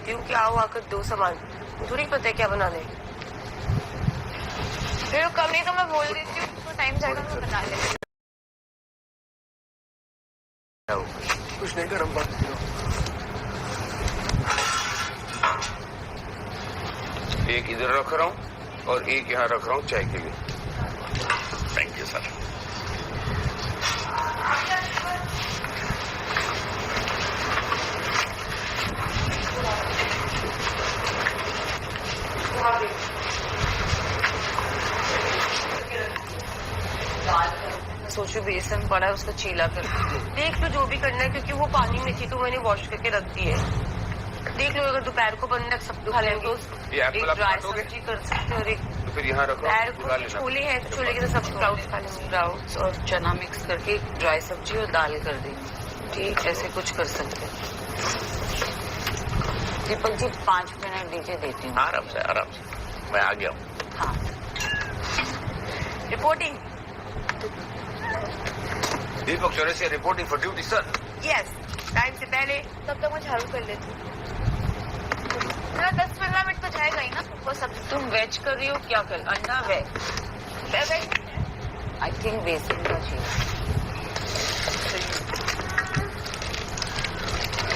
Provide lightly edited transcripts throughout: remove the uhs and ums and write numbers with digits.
देती हूँ कि आओ आकर दो सामान, थोड़ी पता है क्या बनाने। फिर कब नहीं तो मैं बोल देती हूँ, तो टाइम जाएगा मैं बना लेती हूँ। कुछ नहीं, गर्म बात करो। एक इधर रख रहा हूँ और एक यहाँ रख रहा हूँ चाय के लिए। Thank you sir. सोचो बेसन पड़ा है उसको चीला कर देख लो, जो भी करना है, क्योंकि वो पानी में थी तो मैंने वॉश करके रख दी है। देख लो, अगर दोपहर को बनना सब खा लेंगे तो ये एक एप्पल आप ड्राई काटोगे? सब्जी कर सकते हो और एक तो फिर यहाँ रखो, दोपहर बुला को लेना। छोले हैं तो छोले के साथ सब स्प्राउट्स खा लेंगे। स्प्राउट्स और चना मिक्स करके ड्राई सब्जी और दाल कर देंगे। ठीक, ऐसे कुछ कर सकते हैं। दीपक जी 5 मिनट दीजिए, देती हूँ। आराम से मैं आ गया हूँ। हाँ, reporting. Deepak Chaurasia reporting for duty sir. Yes, time से पहले। तब तक मैं झाड़ू कर लेती हूँ। मेरा 10-15 मिनट तो जाएगा ही ना। वो सब तुम वेज कर रही हो, क्या कर? अंडा वेज? आई थिंक बेसन का चाहिए।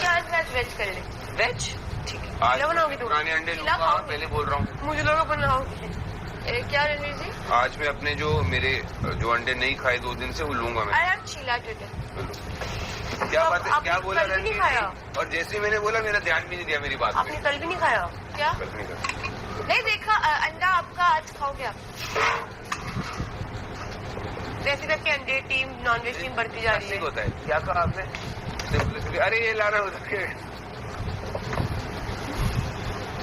आज मैं वेज कर ले। वेज ठीक है। आज क्या बनाओगी तुम? पुराने अंडे लूंगा, खाओगे? पहले बोल रहा हूँ। मुझे लगा बनाओगी। क्या रणवीर जी? आज मैं अपने जो अंडे नहीं खाए 2 दिन से वो लूंगा मैं। I have cheela today. क्या बात है, आपने क्या बोला कल भी नहीं रणवीर खाया? जी? और जैसे ही मैंने बोला मेरा ध्यान भी नहीं दिया मेरी बात आपने में। कल भी नहीं खाया? क्या? कल नहीं खाया। नहीं देखा, अंडा आपका आज खाओगे आप? वैसे करके अंडे टीम, नॉनवेज टीम बढ़ती जा रही ठीक है। होता है। क्या कहा आपने? अरे ये लाना होता है।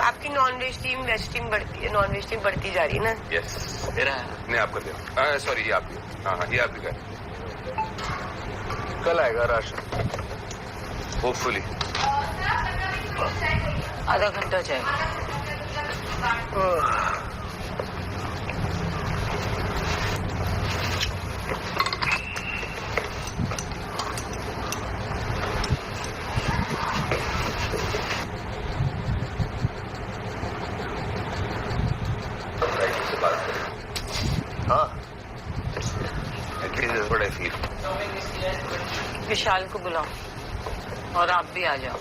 आपकी नॉनवेज टीम वेज टीम बढ़ती है, नॉनवेज टीम बढ़ती जा रही है ना। यस, मेरा नहीं आपका दे। सॉरी, ये आपकी। हाँ ये आपकी का। कल आएगा राशन, होपफुली। आधा घंटा जाएगा। हाँ विशाल को बुलाओ और आप भी आ जाओ।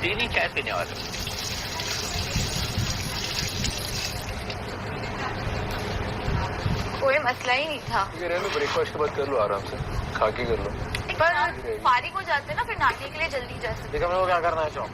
चीनी चाय पीने वाले। कोई मसला ही नहीं था। ठीक है, रह लो, ब्रेकफास्ट के बाद कर लो, आराम से खा के कर लो। पर फारिग हो जाते ना, फिर नाटक के लिए जल्दी जा सकते। देखा मैं वो क्या करना है, चाहो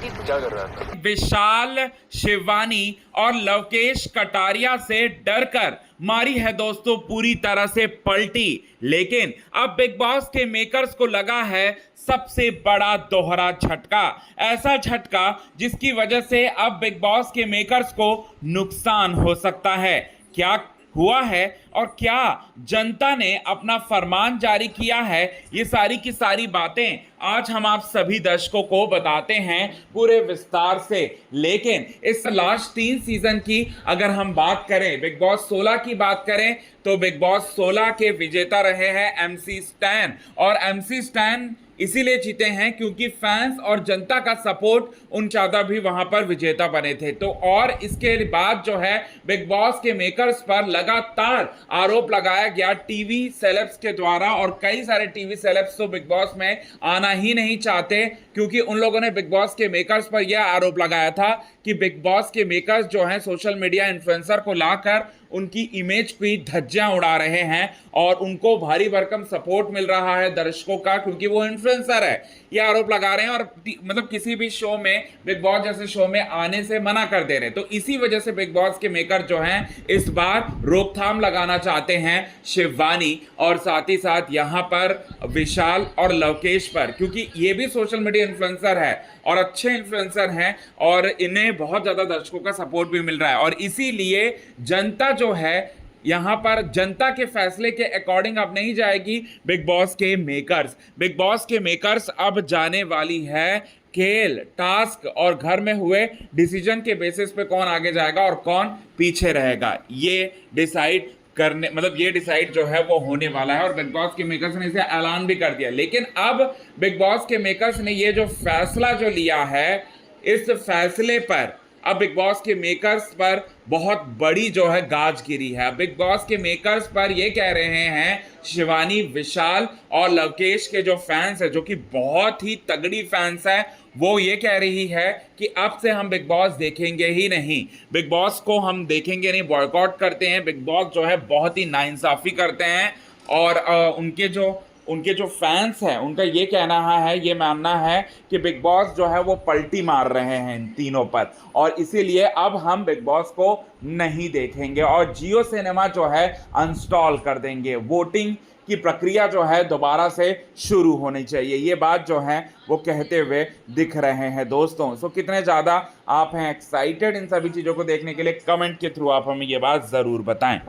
क्या कर रहा था? विशाल, शिवानी और लवकेश कटारिया से डरकर मारी है दोस्तों पूरी तरह से पलटी। लेकिन अब बिग बॉस के मेकर्स को लगा है सबसे बड़ा दोहरा झटका, ऐसा झटका जिसकी वजह से अब बिग बॉस के मेकर्स को नुकसान हो सकता है। क्या हुआ है और क्या जनता ने अपना फरमान जारी किया है, ये सारी की सारी बातें आज हम आप सभी दर्शकों को बताते हैं पूरे विस्तार से। लेकिन इस लास्ट 3 सीजन की अगर हम बात करें, बिग बॉस 16 की बात करें, तो बिग बॉस 16 के विजेता रहे हैं MC स्टैन। और MC स्टैन इसीलिए जीते हैं क्योंकि फैंस और जनता का सपोर्ट उन ज्यादा भी वहां पर विजेता बने थे। तो और इसके बाद जो है बिग बॉस के मेकर्स पर लगातार आरोप लगाया गया टीवी सेलेब्स के द्वारा, और कई सारे टीवी सेलेब्स तो बिग बॉस में आना ही नहीं चाहते क्योंकि उन लोगों ने बिग बॉस के मेकर्स पर यह आरोप लगाया था कि बिग बॉस के मेकर्स जो हैं सोशल मीडिया इन्फ्लुएंसर को लाकर उनकी इमेज पे धज्जियां उड़ा रहे हैं और उनको भारी भरकम सपोर्ट मिल रहा है दर्शकों का क्योंकि वो इन्फ्लुएंसर है, ये आरोप लगा रहे हैं और मतलब किसी भी शो में, बिग बॉस जैसे शो में आने से मना कर दे रहे हैं। तो इसी वजह से बिग बॉस के मेकर जो हैं इस बार रोकथाम लगाना चाहते हैं शिवानी और साथ ही साथ यहाँ पर विशाल और लवकेश पर, क्योंकि ये भी सोशल मीडिया इन्फ्लुएंसर है और अच्छे इन्फ्लुएंसर हैं और इन्हें बहुत ज्यादा दर्शकों का सपोर्ट भी मिल रहा है। और इसीलिए जनता जो है यहाँ पर जनता के फैसले के अकॉर्डिंग अब नहीं जाएगी बिग बॉस के मेकर्स। बिग बॉस के मेकर्स अब जाने वाली है खेल, टास्क और घर में हुए डिसीजन के बेसिस पे कौन आगे जाएगा और कौन पीछे रहेगा, ये डिसाइड करने, मतलब ये डिसाइड जो है वो होने वाला है। और बिग बॉस के मेकर्स ने इसे ऐलान भी कर दिया। लेकिन अब बिग बॉस के मेकर्स ने ये जो फैसला जो लिया है, इस फैसले पर अब बिग बॉस के मेकर्स पर बहुत बड़ी जो है गाज गिरी है। बिग बॉस के मेकर्स पर ये कह रहे हैं शिवानी, विशाल और लवकेश के जो फैंस है, जो कि बहुत ही तगड़ी फैंस है, वो ये कह रही है कि अब से हम बिग बॉस देखेंगे ही नहीं, बिग बॉस को हम देखेंगे नहीं, बॉयकॉट करते हैं। बिग बॉस जो है बहुत ही नाइंसाफी करते हैं और उनके जो फैंस हैं उनका ये कहना है, ये मानना है कि बिग बॉस जो है वो पलटी मार रहे हैं इन तीनों पर, और इसीलिए अब हम बिग बॉस को नहीं देखेंगे और जियो सिनेमा जो है अनस्टॉल कर देंगे। वोटिंग की प्रक्रिया जो है दोबारा से शुरू होनी चाहिए, ये बात जो है वो कहते हुए दिख रहे हैं दोस्तों। सो कितने ज़्यादा आप हैं एक्साइटेड इन सभी चीज़ों को देखने के लिए, कमेंट के थ्रू आप हमें ये बात ज़रूर बताएं।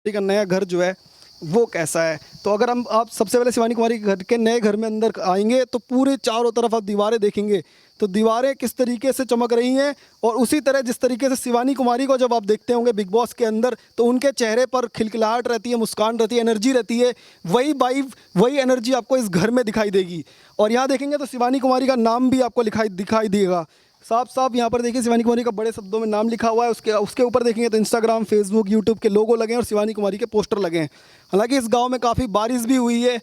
का नया घर जो है वो कैसा है, तो अगर आप सबसे पहले शिवानी कुमारी के घर के नए घर में अंदर आएंगे तो पूरे चारों तरफ आप दीवारें देखेंगे, तो दीवारें किस तरीके से चमक रही हैं, और उसी तरह जिस तरीके से शिवानी कुमारी को जब आप देखते होंगे बिग बॉस के अंदर, तो उनके चेहरे पर खिलखिलाहट रहती है, मुस्कान रहती है, एनर्जी रहती है, वही वाइब, वही एनर्जी आपको इस घर में दिखाई देगी। और यहाँ देखेंगे तो शिवानी कुमारी का नाम भी आपको दिखाई देगा, साफ साफ यहाँ पर देखिए शिवानी कुमारी का बड़े शब्दों में नाम लिखा हुआ है। उसके ऊपर देखेंगे तो इंस्टाग्राम, फेसबुक, यूट्यूब के लोगो लगे हैं और शिवानी कुमारी के पोस्टर लगे हैं। हालांकि इस गांव में काफ़ी बारिश भी हुई है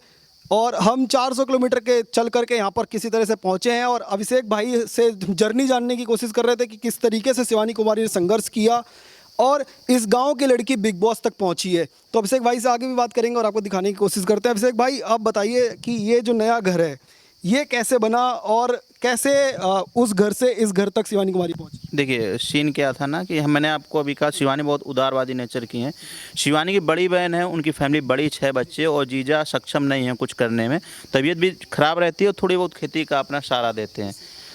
और हम 400 किलोमीटर के चल करके यहाँ पर किसी तरह से पहुँचे हैं, और अभिषेक भाई से जर्नी जानने की कोशिश कर रहे थे कि किस तरीके से शिवानी कुमारी ने संघर्ष किया और इस गाँव की लड़की बिग बॉस तक पहुँची है। तो अभिषेक भाई से आगे भी बात करेंगे और आपको दिखाने की कोशिश करते हैं। अभिषेक भाई, आप बताइए कि ये जो नया घर है ये कैसे बना और कैसे उस घर से इस घर तक शिवानी कुमारी पहुंची? देखिए, सीन क्या था ना कि मैंने आपको अभी कहा शिवानी बहुत उदारवादी नेचर की हैं। शिवानी की बड़ी बहन है, उनकी फैमिली बड़ी, 6 बच्चे, और जीजा सक्षम नहीं है कुछ करने में, तबीयत भी ख़राब रहती है और थोड़ी बहुत खेती का अपना सहारा देते हैं।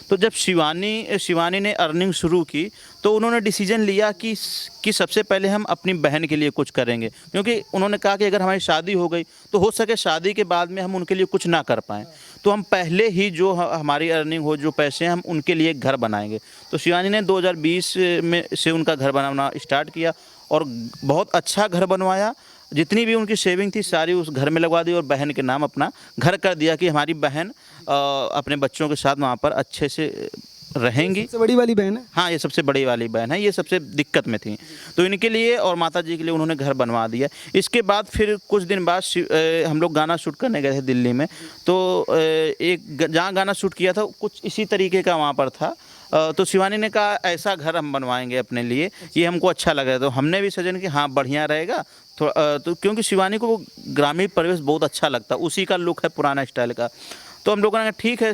तो जब शिवानी ने अर्निंग शुरू की तो उन्होंने डिसीजन लिया कि सबसे पहले हम अपनी बहन के लिए कुछ करेंगे, क्योंकि उन्होंने कहा कि अगर हमारी शादी हो गई तो हो सके शादी के बाद में हम उनके लिए कुछ ना कर पाएँ, तो हम पहले ही जो हमारी अर्निंग हो, जो पैसे हैं, हम उनके लिए एक घर बनाएंगे। तो शिवानी ने 2020 में से उनका घर बनाना स्टार्ट किया और बहुत अच्छा घर बनवाया। जितनी भी उनकी सेविंग थी सारी उस घर में लगवा दी और बहन के नाम अपना घर कर दिया कि हमारी बहन अपने बच्चों के साथ वहाँ पर अच्छे से रहेंगी। सबसे बड़ी वाली बहन है? हाँ, ये सबसे बड़ी वाली बहन है, ये सबसे दिक्कत में थी, तो इनके लिए और माता जी के लिए उन्होंने घर बनवा दिया। इसके बाद फिर कुछ दिन बाद हम लोग गाना शूट करने गए थे दिल्ली में, तो एक जहाँ गाना शूट किया था कुछ इसी तरीके का वहाँ पर था। तो शिवानी ने कहा ऐसा घर हम बनवाएंगे अपने लिए, ये हमको अच्छा लगा, तो हमने भी सजन कि हाँ बढ़िया रहेगा तो क्योंकि शिवानी को वो ग्रामीण परिवेश बहुत अच्छा लगता, उसी का लुक है पुराना स्टाइल का। तो हम लोगों ने कहा ठीक है,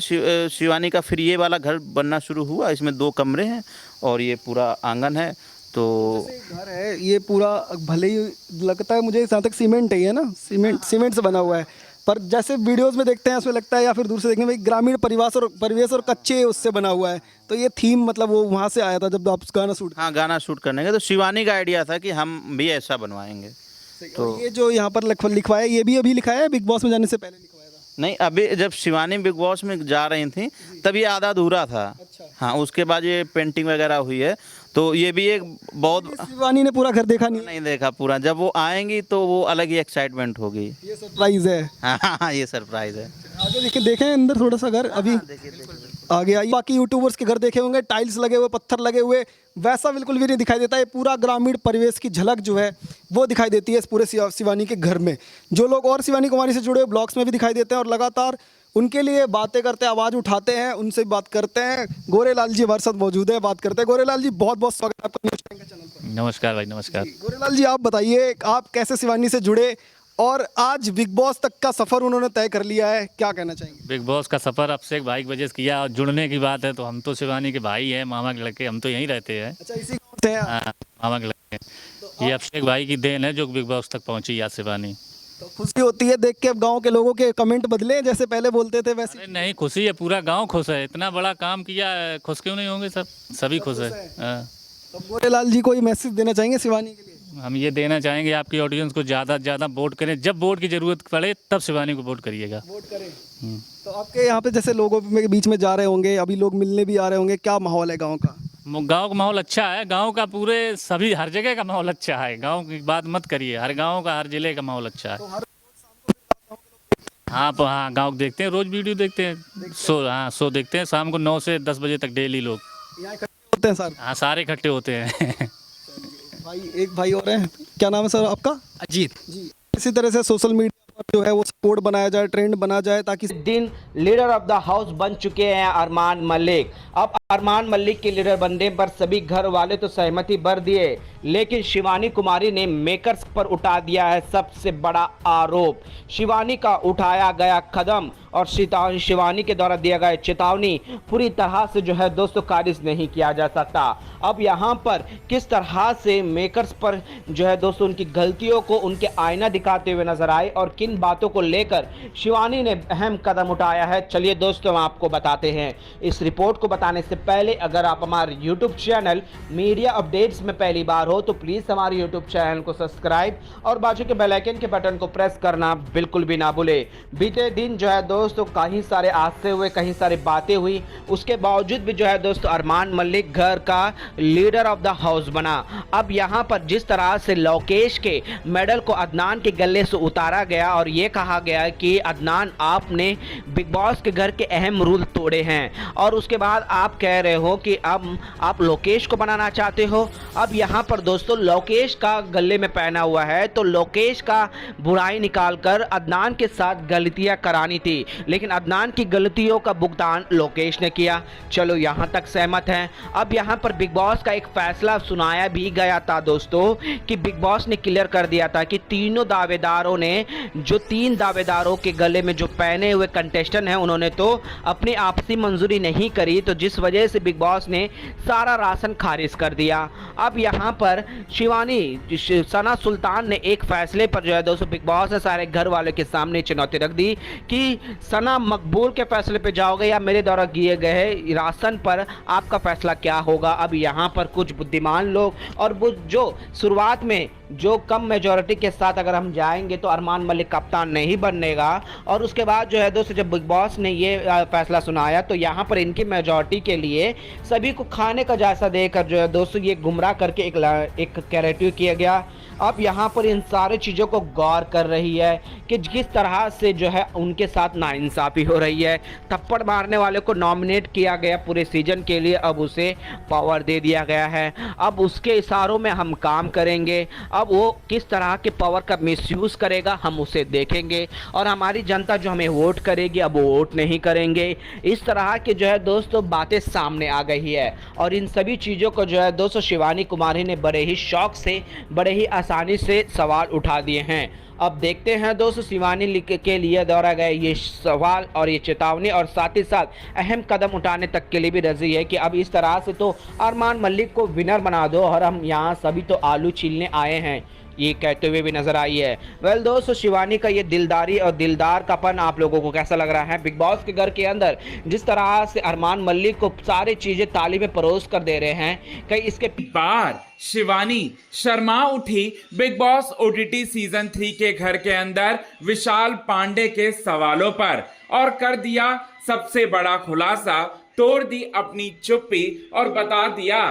शिवानी का फिर ये वाला घर बनना शुरू हुआ। इसमें 2 कमरे हैं और ये पूरा आंगन है। तो घर है ये पूरा, भले ही लगता है मुझे जहाँ तक सीमेंट है ना, सीमेंट से बना हुआ है, पर जैसे वीडियोस में देखते हैं उसमें लगता है या फिर दूर से देखने में ग्रामीण परिवेश और कच्चे उससे बना हुआ है। तो ये थीम मतलब वो वहाँ से आया था जब आप गाना शूट? हाँ, गाना शूट करने का तो शिवानी का आइडिया था कि हम भी ऐसा बनवाएंगे। तो ये जो यहाँ पर लिखवाया, ये भी अभी लिखाया है बिग बॉस में जाने से पहले लिखवाया था? नहीं, अभी जब शिवानी बिग बॉस में जा रही थी तब ये आधा अधूरा था। अच्छा। हाँ, उसके बाद ये पेंटिंग वगैरह हुई है, तो ये भी एक बहुत, शिवानी ने पूरा घर देखा नहीं देखा पूरा, जब वो आएंगी तो वो अलग ही एक्साइटमेंट होगी। ये सरप्राइज है। हाँ, ये सरप्राइज है। आगे देखें अंदर थोड़ा सा घर अभी आगे आइए। बाकी यूट्यूबर्स के घर देखे होंगे, टाइल्स लगे हुए, पत्थर लगे हुए, वैसा बिल्कुल भी नहीं दिखाई देता। ये पूरा ग्रामीण परिवेश की झलक जो है वो दिखाई देती है इस पूरे शिवानी के घर में। जो लोग और शिवानी कुमारी से जुड़े हुए ब्लॉग्स में भी दिखाई देते हैं और लगातार उनके लिए बातें करते हैं, आवाज़ उठाते हैं, उनसे बात करते हैं। गोरेलाल जी हमारे साथ मौजूद है, बात करते हैं। गोरेलाल जी, बहुत बहुत स्वागत है आपका न्यूज़ टाइम के चैनल पर। नमस्कार भाई, नमस्कार। गोरेलाल जी, आप बताइए आप कैसे शिवानी से जुड़े और आज बिग बॉस तक का सफ़र उन्होंने तय कर लिया है, क्या कहना चाहेंगे? बिग बॉस का सफ़र अभिषेक भाई की वजह से किया, और जुड़ने की बात है तो हम तो शिवानी के भाई हैं, मामा के लड़के, हम तो यहीं रहते हैं। अच्छा, इसी गाँव से हैं? हाँ, मामा के लड़के। ये अभिषेक भाई की देन है जो बिग बॉस तक पहुंची आज शिवानी। तो खुशी होती है देख के अब गांव के लोगों के कमेंट बदले, जैसे पहले बोलते थे वैसे? अरे नहीं, खुशी है, पूरा गांव खुश है, इतना बड़ा काम किया, खुश क्यों नहीं होंगे सब, सभी खुश है। हाँ। तो गोरेलाल जी को ये मैसेज देना चाहेंगे शिवानी के लिए? हम ये देना चाहेंगे आपकी ऑडियंस को ज़्यादा से ज़्यादा वोट करें, जब वोट की ज़रूरत पड़े तब शिवानी को वोट करिएगा। वोट करें। तो आपके यहाँ पे जैसे लोगों में बीच में जा रहे होंगे, अभी लोग मिलने भी आ रहे होंगे, क्या माहौल है गाँव का? गांव का माहौल अच्छा है, गांव का पूरे सभी हर जगह का माहौल अच्छा है, गांव की बात मत करिए, हर गांव का हर जिले का माहौल अच्छा है। हाँ गांव देखते हैं, रोज वीडियो देखते हैं, शो देखते हैं, शाम को 9 से 10 बजे तक डेली लोग यहाँ इकट्ठे होते हैं सर? हाँ सारे इकट्ठे होते हैं। भाई एक भाई और हैं, क्या नाम है सर आपका? अजीत जी। इसी तरह से सोशल मीडिया पर जो है वो सपोर्ट बनाया जाए, ट्रेंड बना जाए, ताकि दिन लीडर ऑफ द हाउस बन चुके हैं अरमान मलिक। अब अरमान मलिक के लीडर बनने पर सभी घर वाले तो सहमति भर दिए, लेकिन शिवानी कुमारी ने मेकर्स पर उठा दिया है सबसे बड़ा आरोप। शिवानी का उठाया गया कदम और शिवानी के द्वारा दिया गया चेतावनी पूरी तरह से जो है दोस्तों खारिज नहीं किया जा सकता। अब यहाँ पर किस तरह से मेकर्स पर जो है दोस्तों उनकी गलतियों को उनके आईना दिखाते हुए नजर आए और किन बातों को लेकर शिवानी ने अहम कदम उठाया है, चलिए दोस्तों हम आपको बताते हैं। इस रिपोर्ट को बताने से पहले अगर आप हमारे यूट्यूब चैनल मीडिया अपडेट्स में पहली बार हो तो प्लीज़ हमारे यूट्यूब चैनल को सब्सक्राइब और बाजू के बेल आइकन के बटन को प्रेस करना बिल्कुल भी ना भूले। बीते दिन जो है दोस्तों कहीं सारे हादसे हुए, कहीं सारी बातें हुई, उसके बावजूद भी जो है दोस्तों अरमान मलिक घर का लीडर ऑफ द हाउस बना। अब यहाँ पर जिस तरह से लोकेश के मेडल को अदनान के गले से उतारा गया और ये कहा गया कि अदनान आपने बिग बॉस के घर के अहम रूल तोड़े हैं और उसके बाद आप कह रहे हो कि अब आप लोकेश को बनाना चाहते हो। अब यहाँ पर दोस्तों लोकेश का गले में पहना हुआ है तो लोकेश का बुराई निकालकर अदनान के साथ गलतियां करानी थी, लेकिन अदनान की गलतियों का भुगतान लोकेश ने किया। चलो यहाँ तक सहमत हैं। अब यहाँ पर बिग बॉस का एक फैसला सुनाया भी गया था दोस्तों कि बिग बॉस ने क्लियर कर दिया था कि तीनों दावेदारों ने जो 3 दावेदारों के गले में जो पहने हुए कंटेस्टेंट हैं उन्होंने तो अपनी आपसी मंजूरी नहीं करी, तो जिस वजह से बिग बॉस ने सारा राशन खारिज कर दिया। अब यहाँ पर शिवानी सना सुल्तान ने एक फैसले पर जो है दोस्तों बिग बॉस ने सारे घर वालों के सामने चुनौती रख दी कि सना मकबूल के फैसले पे जाओगे या मेरे द्वारा किए गए राशन पर आपका फैसला क्या होगा। अब यहाँ पर कुछ बुद्धिमान लोग और जो शुरुआत में जो कम मेजॉरिटी के साथ अगर हम जाएंगे तो अरमान मलिक कप्तान नहीं बनेगा, और उसके बाद जो है दोस्तों जब बिग बॉस ने ये फैसला सुनाया तो यहाँ पर इनकी मेजॉरिटी के लिए सभी को खाने का जायजा देकर जो है दोस्तों ये गुमराह करके एक कैरेटिव किया गया। अब यहाँ पर इन सारी चीज़ों को गौर कर रही है कि किस तरह से जो है उनके साथ नाइंसाफ़ी हो रही है। थप्पड़ मारने वाले को नॉमिनेट किया गया पूरे सीजन के लिए, अब उसे पावर दे दिया गया है। अब उसके इशारों में हम काम करेंगे, अब वो किस तरह के पावर का मिसयूज़ करेगा हम उसे देखेंगे और हमारी जनता जो हमें वोट करेगी अब वो वोट नहीं करेंगे। इस तरह के जो है दोस्तों बातें सामने आ गई है और इन सभी चीज़ों को जो है दोस्तों शिवानी कुमारी ने बड़े ही शौक से बड़े ही आसानी से सवाल उठा दिए हैं। अब देखते हैं दोस्तों शिवानी के लिए दोहरा गए ये सवाल और ये चेतावनी और साथ ही साथ अहम कदम उठाने तक के लिए भी राजी है कि अब इस तरह से तो अरमान मलिक को विनर बना दो और हम यहाँ सभी तो आलू छीलने आए हैं, ये कहते हुए भी नजर आई है। वेल दोस्तों शिवानी का ये दिलदारी और दिलदार कापन आप लोगों को कैसा लग रहा है? बिग बॉस के घर के अंदर जिस तरह से अरमान मलिक को सारी चीजें ताली में परोस कर दे रहे हैं, कहीं इसके बार शिवानी शर्मा उठी बिग बॉस ओटीटी सीजन 3 के घर के अंदर विशाल पांडे के सवालों पर और कर दिया सबसे बड़ा खुलासा, तोड़ दी अपनी चुप्पी और बता दिया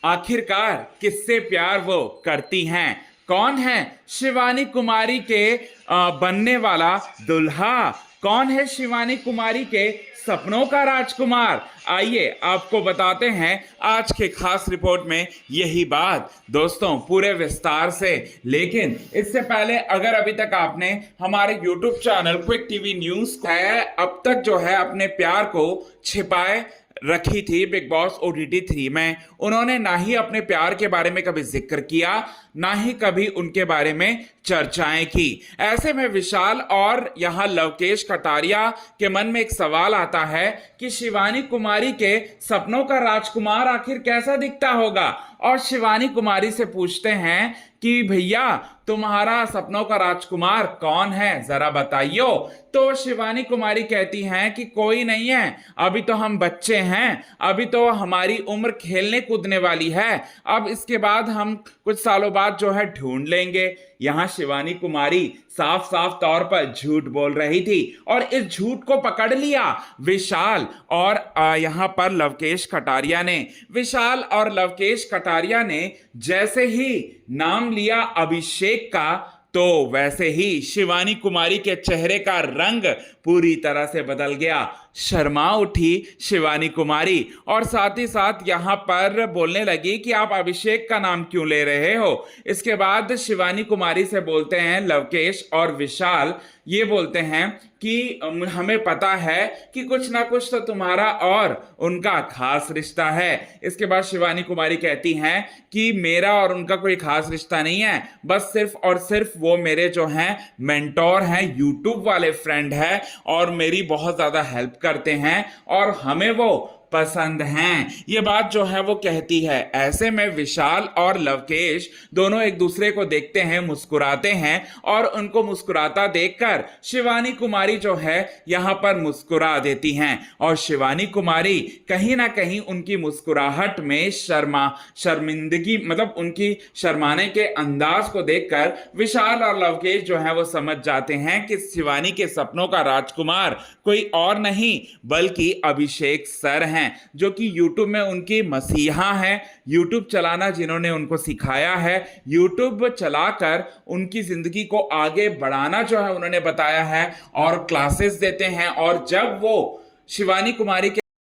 आखिरकार किससे प्यार वो करती हैं, कौन है शिवानी कुमारी के बनने वाला दुल्हा, कौन है शिवानी कुमारी के सपनों का राजकुमार। आइए आपको बताते हैं आज के खास रिपोर्ट में यही बात दोस्तों पूरे विस्तार से। लेकिन इससे पहले अगर अभी तक आपने हमारे YouTube channel quick TV news है अब तक जो है अपने प्यार को छिपाए रखी थी बिग बॉस ओटीटी 3 में, उन्होंने ना ही अपने प्यार के बारे में कभी जिक्र किया, ना ही कभी उनके बारे में चर्चाएं की। ऐसे में विशाल और यहाँ लवकेश कटारिया के मन में एक सवाल आता है कि शिवानी कुमारी के सपनों का राजकुमार आखिर कैसा दिखता होगा, और शिवानी कुमारी से पूछते हैं कि भैया तुम्हारा सपनों का राजकुमार कौन है, जरा बताइयो। तो शिवानी कुमारी कहती हैं कि कोई नहीं है, अभी तो हम बच्चे हैं, अभी तो हमारी उम्र खेलने कूदने वाली है, अब इसके बाद हम कुछ सालों बाद जो है ढूंढ लेंगे। यहां शिवानी कुमारी साफ साफ तौर पर झूठ बोल रही थी और इस झूठ को पकड़ लिया विशाल और यहां पर लवकेश कटारिया ने। विशाल और लवकेश कटारिया ने जैसे ही नाम लिया अभिषेक का, तो वैसे ही शिवानी कुमारी के चेहरे का रंग पूरी तरह से बदल गया। शर्मा उठी शिवानी कुमारी और साथ ही साथ यहां पर बोलने लगी कि आप अभिषेक का नाम क्यों ले रहे हो। इसके बाद शिवानी कुमारी से बोलते हैं लवकेश और विशाल, ये बोलते हैं कि हमें पता है कि कुछ ना कुछ तो तुम्हारा और उनका खास रिश्ता है। इसके बाद शिवानी कुमारी कहती हैं कि मेरा और उनका कोई खास रिश्ता नहीं है, बस सिर्फ और सिर्फ वो मेरे जो हैं मेंटोर हैं, यूट्यूब वाले फ्रेंड हैं और मेरी बहुत ज़्यादा हेल्प करते हैं और हमें वो पसंद हैं। ये बात जो है वो कहती है। ऐसे में विशाल और लवकेश दोनों एक दूसरे को देखते हैं, मुस्कुराते हैं और उनको मुस्कुराता देखकर शिवानी कुमारी जो है यहां पर मुस्कुरा देती हैं और शिवानी कुमारी कहीं ना कहीं उनकी मुस्कुराहट में शर्मिंदगी मतलब उनकी शर्माने के अंदाज को देखकर विशाल और लवकेश जो है वो समझ जाते हैं कि शिवानी के सपनों का राजकुमार कोई और नहीं बल्कि अभिषेक सर हैं, जो कि YouTube में उनकी मसीहा हैं। YouTube चलाना जिन्होंने उनको सिखाया है, YouTube चलाकर उनकी जिंदगी को आगे बढ़ाना जो है उन्होंने बताया है और क्लासेस देते हैं। और जब वो शिवानी कुमारी के